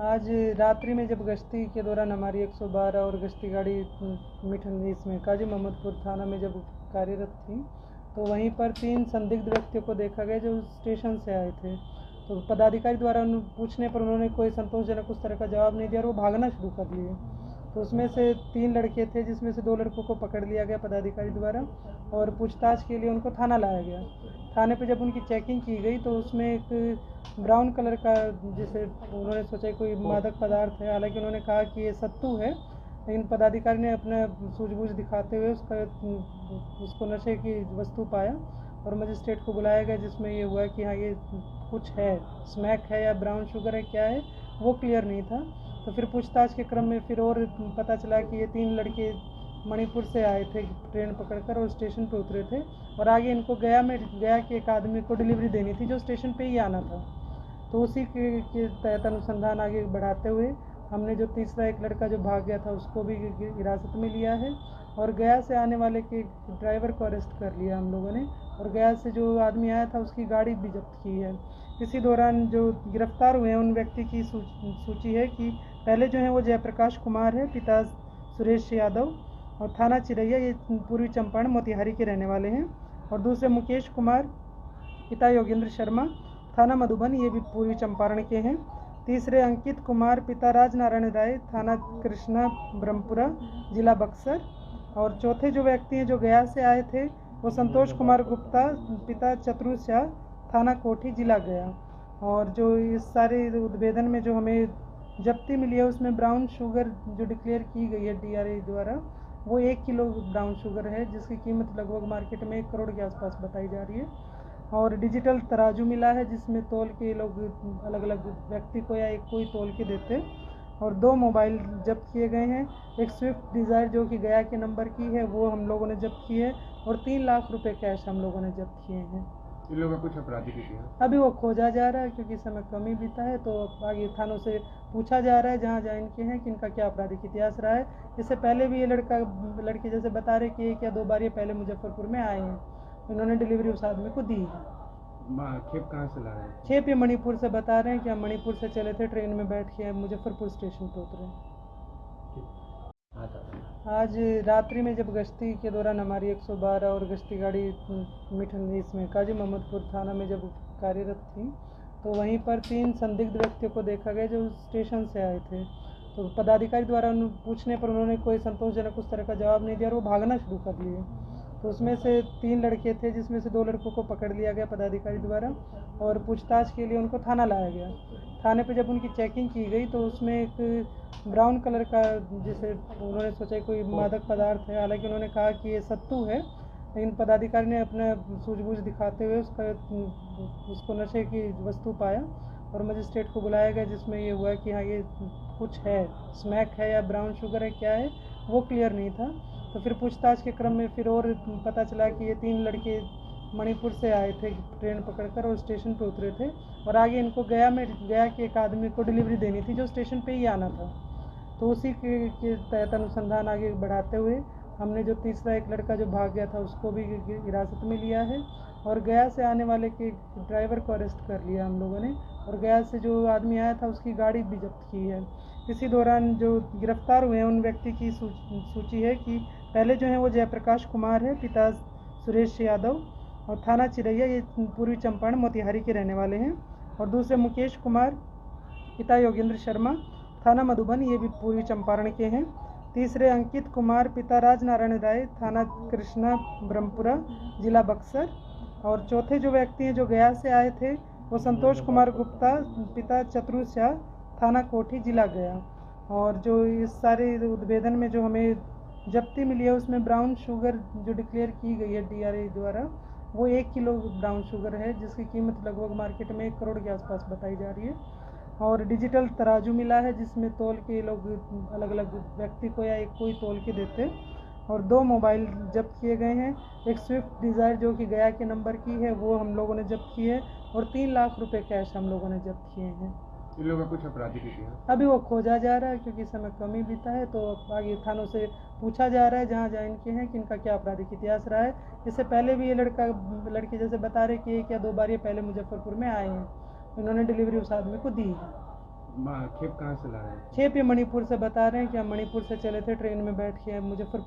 आज रात्रि में जब गश्ती के दौरान हमारी 112 और गश्ती गाड़ी मिठन इसमें काजी मोहम्मदपुर थाना में जब कार्यरत थी तो वहीं पर 3 संदिग्ध व्यक्तियों को देखा गया जो स्टेशन से आए थे। तो पदाधिकारी द्वारा पूछने पर उन्होंने कोई संतोषजनक उस तरह का जवाब नहीं दिया और वो भागना शुरू कर लिए। तो उसमें से 3 लड़के थे जिसमें से 2 लड़कों को पकड़ लिया गया पदाधिकारी द्वारा और पूछताछ के लिए उनको थाना लाया गया। थाने पे जब उनकी चेकिंग की गई तो उसमें एक ब्राउन कलर का, जैसे उन्होंने सोचा कोई मादक पदार्थ है, हालांकि उन्होंने कहा कि ये सत्तू है, लेकिन पदाधिकारी ने अपना सूझबूझ दिखाते हुए उसको नशे की वस्तु पाया और मजिस्ट्रेट को बुलाया गया, जिसमें ये हुआ कि हाँ ये कुछ है, स्मैक है या ब्राउन शुगर है, क्या है वो क्लियर नहीं था। तो फिर पूछताछ के क्रम में फिर और पता चला कि ये 3 लड़के मणिपुर से आए थे ट्रेन पकड़कर और स्टेशन पे उतरे थे और आगे इनको गया के एक आदमी को डिलीवरी देनी थी जो स्टेशन पे ही आना था। तो उसी के तहत अनुसंधान आगे बढ़ाते हुए हमने जो तीसरा एक लड़का जो भाग गया था उसको भी हिरासत में लिया है और गया से आने वाले के ड्राइवर को अरेस्ट कर लिया हम लोगों ने और गया से जो आदमी आया था उसकी गाड़ी भी जब्त की है। इसी दौरान जो गिरफ्तार हुए हैं उन व्यक्ति की सूची है कि पहले जो है वो जयप्रकाश कुमार है, पिता सुरेश यादव और थाना चिरैया, ये पूर्वी चंपारण मोतिहारी के रहने वाले हैं। और दूसरे मुकेश कुमार, पिता योगेंद्र शर्मा, थाना मधुबन, ये भी पूर्वी चंपारण के हैं। तीसरे अंकित कुमार, पिता राजनारायण राय, थाना कृष्णा ब्रह्मपुरा, जिला बक्सर। और चौथे जो व्यक्ति हैं जो गया से आए थे वो संतोष कुमार गुप्ता, पिता चतुर शाह, थाना कोठी, जिला गया। और जो इस सारे उद्भेदन में जो हमें जब्ती मिली है उसमें ब्राउन शुगर जो डिक्लेयर की गई है DRA द्वारा, वो 1 किलो ब्राउन शुगर है जिसकी कीमत लगभग मार्केट में 1 करोड़ के आसपास बताई जा रही है। और डिजिटल तराजू मिला है जिसमें तोल के लोग अलग अलग व्यक्ति को या एक कोई तोल के देते। और 2 मोबाइल जब्त किए गए हैं, एक स्विफ्ट डिज़ायर जो कि गया के नंबर की है वो हम लोगों ने जब्त की है और 3 लाख रुपए कैश हम लोगों ने जब्त किए हैं। इन लोगों में कुछ आपराधिक है? अभी वो खोजा जा रहा है क्योंकि समय कम ही बीता है, तो आगे थानों से पूछा जा रहा है जहाँ जहाँ इनके हैं कि इनका क्या आपराधिक इतिहास रहा है। इससे पहले भी ये लड़के जैसे बता रहे कि 1 या 2 बार ये पहले मुजफ्फरपुर में आए हैं, इन्होंने डिलीवरी उस आदमी को दी है। खेप कहाँ से ला रहे हैं? खेप ये मणिपुर से बता रहे हैं कि हम मणिपुर से चले थे, ट्रेन में बैठ के मुजफ्फरपुर स्टेशन पर उतरे। आज रात्रि में जब गश्ती के दौरान हमारी 112 और गश्ती गाड़ी मिठन इसमें काजी मोहम्मदपुर थाना में जब कार्यरत थी तो वहीं पर 3 संदिग्ध व्यक्तियों को देखा गया जो स्टेशन से आए थे। तो पदाधिकारी द्वारा पूछने पर उन्होंने कोई संतोषजनक उस तरह का जवाब नहीं दिया और वो भागना शुरू कर लिए। तो उसमें से 3 लड़के थे जिसमें से 2 लड़कों को पकड़ लिया गया पदाधिकारी द्वारा और पूछताछ के लिए उनको थाना लाया गया। थाने पे जब उनकी चेकिंग की गई तो उसमें एक ब्राउन कलर का, जैसे उन्होंने सोचा कोई मादक पदार्थ है, हालांकि उन्होंने कहा कि ये सत्तू है, लेकिन पदाधिकारी ने अपना सूझबूझ दिखाते हुए उसको नशे की वस्तु पाया और मजिस्ट्रेट को बुलाया गया, जिसमें ये हुआ कि हाँ ये कुछ है, स्मैक है या ब्राउन शुगर है, क्या है वो क्लियर नहीं था। तो फिर पूछताछ के क्रम में फिर और पता चला कि ये 3 लड़के मणिपुर से आए थे ट्रेन पकड़कर और स्टेशन पे उतरे थे और आगे इनको गया के एक आदमी को डिलीवरी देनी थी जो स्टेशन पे ही आना था। तो उसी के तहत अनुसंधान आगे बढ़ाते हुए हमने जो तीसरा एक लड़का जो भाग गया था उसको भी हिरासत में लिया है और गया से आने वाले के ड्राइवर को अरेस्ट कर लिया हम लोगों ने और गया से जो आदमी आया था उसकी गाड़ी भी जब्त की है। इसी दौरान जो गिरफ्तार हुए हैं उन व्यक्ति की सूची है कि पहले जो है वो जयप्रकाश कुमार है, पिता सुरेश यादव और थाना चिरैया, ये पूर्वी चंपारण मोतिहारी के रहने वाले हैं। और दूसरे मुकेश कुमार, पिता योगेंद्र शर्मा, थाना मधुबन, ये भी पूर्वी चंपारण के हैं। तीसरे अंकित कुमार, पिता राजनारायण राय, थाना कृष्णा ब्रह्मपुरा, जिला बक्सर। और चौथे जो व्यक्ति हैं जो गया से आए थे वो संतोष कुमार गुप्ता, पिता चतुर शाह, थाना कोठी, जिला गया। और जो इस सारे उद्भेदन में जो हमें जब्ती मिली है उसमें ब्राउन शुगर जो डिक्लेयर की गई है DRA द्वारा, वो 1 किलो ब्राउन शुगर है जिसकी कीमत लगभग मार्केट में 1 करोड़ के आसपास बताई जा रही है। और डिजिटल तराजू मिला है जिसमें तोल के लोग अलग अलग व्यक्ति को या एक कोई तोल के देते। और 2 मोबाइल जब्त किए गए हैं, एक स्विफ्ट डिज़ायर जो कि गया के नंबर की है वो हम लोगों ने जब्त की है और 3 लाख रुपए कैश हम लोगों ने जब्त किए हैं। इन लोगों में कुछ आपराधिक है? अभी वो खोजा जा रहा है क्योंकि समय कम ही बीता है, तो आगे थानों से पूछा जा रहा है जहाँ जहाँ इनके हैं कि इनका क्या आपराधिक इतिहास रहा है। इससे पहले भी ये लड़के जैसे बता रहे कि 1 या 2 बार ये पहले मुजफ्फरपुर में आए हैं, इन्होंने डिलीवरी उस आदमी को दी है। खेप कहाँ से ला रहे थे? खेप ये मणिपुर से बता रहे हैं कि हम मणिपुर से चले थे ट्रेन में बैठ के मुजफ्फरपुर